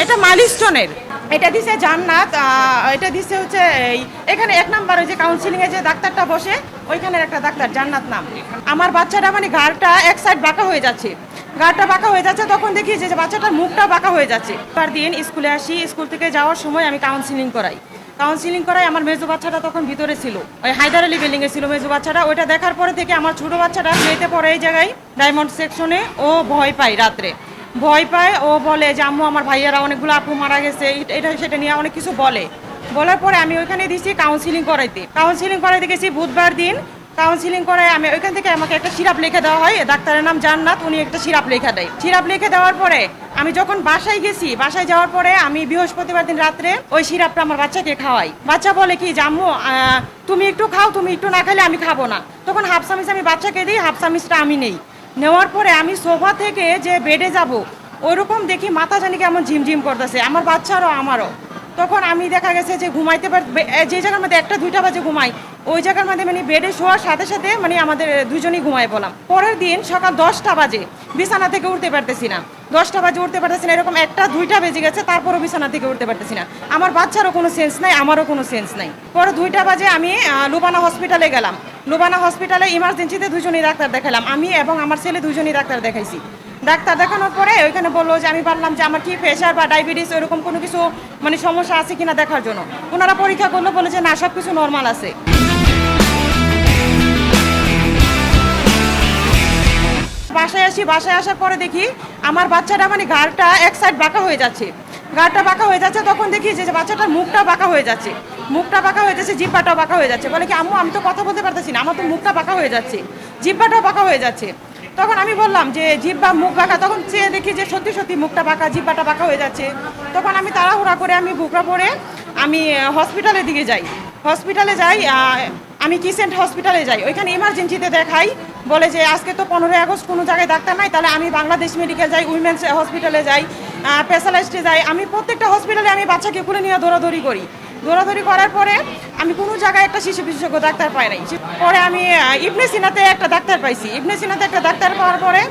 এটা মাইলস্টোনের। এটা দিছে জান্নাত, এটা দিছে হচ্ছে এখানে 1 নাম্বার ওই যে কাউন্সিলিং এ যে ডাক্তারটা বসে ওইখানের একটা ডাক্তার জান্নাত নাম। আমার বাচ্চাটা মানে ঘাড়টা এক সাইড বাঁকা হয়ে যাচ্ছে, ঘাড়টা বাঁকা হয়ে যাচ্ছে, তখন দেখি যে বাচ্চাটার মুখটা বাঁকা হয়ে যাচ্ছে। দিন স্কুলে আসি, স্কুল থেকে যাওয়ার সময় আমি কাউন্সিলিং করাই আমার মেজো বাচ্চাটা তখন ভিতরে ছিল, ওই হায়দার আলী বিল্ডিং এ ছিল মেজো বাচ্চাটা। ওইটা দেখার পরে থেকে আমার ছোট বাচ্চাটা মেয়েতে পড়ে এই জায়গায় ডায়মন্ড সেকশনে, ও ভয় পায়, রাত্রে ভয় পায়। ও বলে যে আম্মু আমার ভাইয়ারা অনেকগুলো আপু মারা গেছে, এটা সেটা নিয়ে অনেক কিছু বলার পরে আমি ওইখানে দিছি কাউন্সিলিং করাইতে গেছি বুধবার দিন। কাউন্সিলিং করায় আমি ওইখান থেকে আমাকে একটা সিরাপ লিখে দেওয়া হয়, ডাক্তারের নাম জান্নাত, উনি একটা সিরাপ লিখে দেয়। সিরাপ লিখে দেওয়ার পরে আমি যখন বাসায় গেছি, বাসায় যাওয়ার পরে আমি বৃহস্পতিবার দিন রাত্রে ওই সিরাপটা আমার বাচ্চাকে খাওয়াই। বাচ্চা বলে কি যে আম্মু তুমি একটু খাও, তুমি একটু না খেলে আমি খাবো না। তখন হাফ চামিচ আমি বাচ্চাকে দিই, হাফ চামিচটা আমি নেই। নেওয়ার পরে আমি সোফা থেকে যে বেডে যাব ওইরকম দেখি মাথা জানি কেমন ঝিমঝিম করতেছে, আমার বাচ্চারও আমারও। তখন আমি দেখা গেছে যে ঘুমাইতে যে জায়গার মধ্যে 1টা-2টা বাজে ঘুমাই, ওই জায়গার মধ্যে মানে বেডে শোয়ার সাথে সাথে মানে আমাদের দুজনেই ঘুমাই পড়লাম। পরের দিন সকাল 10টা বাজে বিছানা থেকে উঠতে পারতেছি না, 10টা বাজে উঠতে পারতেছি না, এরকম 1টা-2টা বেজে গেছে, তারপরও বিছানা থেকে উঠতে পারতেছি না। আমার বাচ্চারও কোনো সেন্স নাই, আমারও কোনো সেন্স নাই। পরে 2টা বাজে আমি লুবানা হসপিটালে গেলাম। লুবানা হসপিটালে ইমার্জেন্সিতে দুজনেই ডাক্তার দেখালাম, আমি এবং আমার ছেলে দুজনেই ডাক্তার দেখাইছি। ডাক্তার দেখানোর পরে ওইখানে বললো যে আমি বললাম যে আমার কি প্রেশার বা ডায়াবেটিস ওরকম কোনো কিছু মানে সমস্যা আছে কিনা দেখার জন্য। ওনারা পরীক্ষা করলো, বলে যে না, সব কিছু নর্মাল আছে। বাসায় আসার পরে দেখি আমার বাচ্চাটা মানে ঘাড়টা এক সাইড বাঁকা হয়ে যাচ্ছে, তখন দেখি যে বাচ্চাটার মুখটা বাঁকা হয়ে যাচ্ছে, জিহ্বাটাও বাঁকা হয়ে যাচ্ছে। বলে কি আম্মু আমি তো কথা বলতে পারতেছি না, আমার তো মুখটা বাঁকা হয়ে যাচ্ছে, জিহ্বাটাও বাঁকা হয়ে যাচ্ছে। তখন আমি বললাম যে জিহ্বা মুখ বাঁকা, তখন চেয়ে দেখি যে সত্যি সত্যি মুখটা বাঁকা, জিহ্বাটা বাঁকা হয়ে যাচ্ছে। তখন আমি তাড়াহুড়া করে আমি বুকরা পরে আমি হসপিটালের দিকে যাই। আমি কিসেন্ট হসপিটালে যাই, ওইখানে ইমার্জেন্সিতে দেখাই। বলে যে আজকে তো 15ই আগস্ট কোনো জায়গায় ডাক্তার নাই, তাহলে আমি বাংলাদেশ মেডিকেল যাই, উইমেন্স হসপিটালে যাই, স্পেশালিস্টে যাই। আমি প্রত্যেকটা হসপিটালে আমি বাচ্চাকে খুলে নিয়ে দৌড়াদৌড়ি করার পরে আমি কোনো জায়গায় একটা শিশু বিশেষজ্ঞ ডাক্তার পাই নাই। পরে আমি ইবনে সিনাতে একটা ডাক্তার পাইছি। পাওয়ার পরে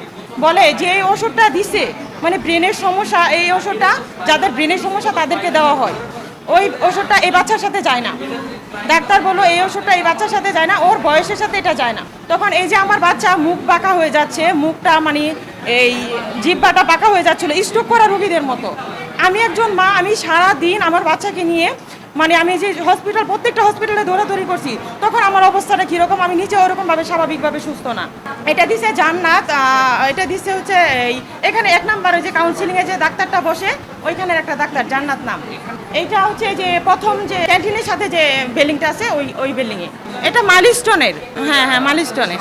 বলে যে এই ওষুধটা দিছে মানে ব্রেনের সমস্যা, এই ওষুধটা যাদের ব্রেনের সমস্যা তাদেরকে দেওয়া হয়, ওই ওষুধটা এই বাচ্চার সাথে যায় না। ডাক্তার বললো এই ওষুধটা এই বাচ্চার সাথে যায় না, ওর বয়সের সাথে এটা যায় না। তখন এই যে আমার বাচ্চা মুখ বাঁকা হয়ে যাচ্ছে, মুখটা মানে এই জিহ্বাটা বাঁকা হয়ে যাচ্ছিল স্ট্রোক করা রোগীদের মতো। আমি একজন মা, আমি সারা দিন আমার বাচ্চাকে নিয়ে মানে আমি যে প্রত্যেকটা হসপিটালে দৌড়াদৌড়ি করছি, তখন আমার অবস্থাটা কীরকম, আমি নিজে ওরকমভাবে স্বাভাবিকভাবে সুস্থ না। এটা দিছে জান্নাত, এটা দিছে হচ্ছে এখানে 1 নাম্বার ওই যে কাউন্সিলিং এ যে ডাক্তারটা বসে ওইখানের একটা ডাক্তার জান্নাত নাম। এইটা হচ্ছে যে প্রথম যে ক্যান্টিনের সাথে যে বিল্ডিংটা আছে ওই বিল্ডিংয়ে। এটা মাইলস্টোনের, হ্যাঁ মাইলস্টোনের,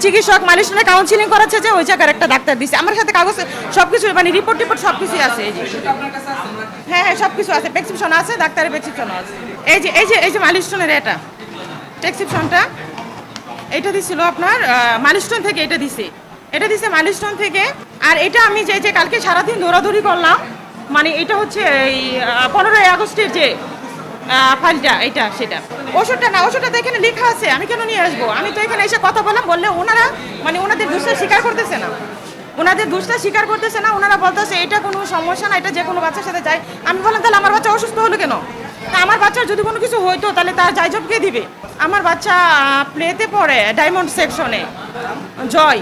চিকিৎসক মাইলস্টোনে কাউন্সিলিং করাচ্ছে যে ওই জায়গার একটা ডাক্তার দিছে। আমার সাথে কাগজ সবকিছু মানে রিপোর্ট সব কিছুই আছে। এই যে হ্যাঁ সব কিছু আছে, প্রেসক্রিপশন আছে, ডাক্তারের প্রেসক্রিপশন আছে। এই যে মাইলস্টোনের এটা প্রেসক্রিপশনটা, এটা দিছিল আপনার মাইলস্টোন থেকে, এটা দিছে মাইলস্টোন থেকে। আর এটা আমি যে কালকে সারাদিন দৌড়াদৌড়ি করলাম, মানে এটা হচ্ছে এই 15ই আগস্টের যে ফাইলটা, এটা সেটা। ওষুধটা তো এখানে লেখা আছে, আমি কেন নিয়ে আসবো? আমি তো এখানে এসে কথা বললে ওনারা মানে ওনাদের দোষটা স্বীকার করতেছে না, ওনারা বলতেছে এটা কোনো সমস্যা না, এটা যে কোনো বাচ্চার সাথে যায়। আমি বললাম তাহলে আমার বাচ্চা অসুস্থ হলো কেন? তা আমার বাচ্চার যদি কোনো কিছু হইতো তাহলে তার জায়জব কে দিবে? আমার বাচ্চা প্লেতে পড়ে ডায়মন্ড সেকশনে, জয়।